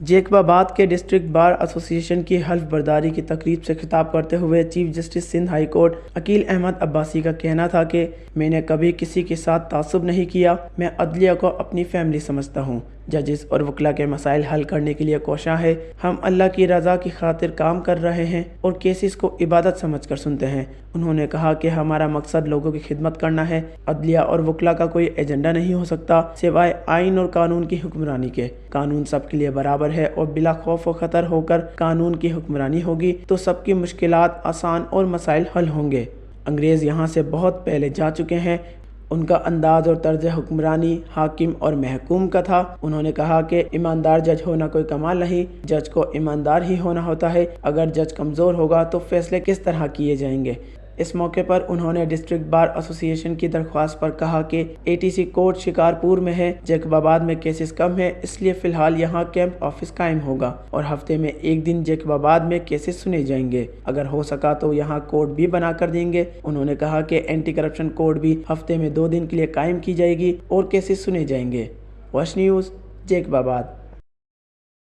जैकबाबाद के district bar association की हल्फ बर्दारी की तकरीब से खिताब करते हुए chief justice Sindh high court Aqeel Ahmed Abbasi का कहना था कि मैंने कभी किसी के साथ तासुब नहीं किया। मैं अदलिया को अपनी फैमिली समझता हूँ। जजेस और वकला के मसाइल हल करने के लिए कोशां है। हम अल्लाह की रज़ा की खातिर काम कर रहे हैं और केसेस को इबादत समझकर सुनते हैं। उन्होंने कहा कि हमारा मकसद लोगों की खिदमत करना है। अदलिया और वकला का कोई एजेंडा नहीं हो सकता सिवाय आइन और कानून की हुक्मरानी के। कानून सबके लिए बराबर है और बिला खौफ व खतर होकर कानून की हुक्मरानी होगी तो सबकी मुश्किलात आसान और मसाइल हल होंगे। अंग्रेज़ यहाँ से बहुत पहले जा चुके हैं। उनका अंदाज और तर्ज हुक्मरानी हाकिम और महकूम का था। उन्होंने कहा कि ईमानदार जज होना कोई कमाल नहीं, जज को ईमानदार ही होना होता है। अगर जज कमज़ोर होगा तो फैसले किस तरह किए जाएंगे। इस मौके पर उन्होंने डिस्ट्रिक्ट बार एसोसिएशन की दरख्वास्त पर कहा कि एटीसी कोर्ट शिकारपुर में है, जैकबाबाद में केसेस कम है, इसलिए फ़िलहाल यहाँ कैंप ऑफिस कायम होगा और हफ्ते में एक दिन जैकबाबाद में केसेस सुने जाएंगे। अगर हो सका तो यहाँ कोर्ट भी बना कर देंगे। उन्होंने कहा कि एंटी करप्शन कोर्ट भी हफ्ते में 2 दिन के लिए कायम की जाएगी और केसेस सुने जाएंगे। वश न्यूज़, जैकबाबाद।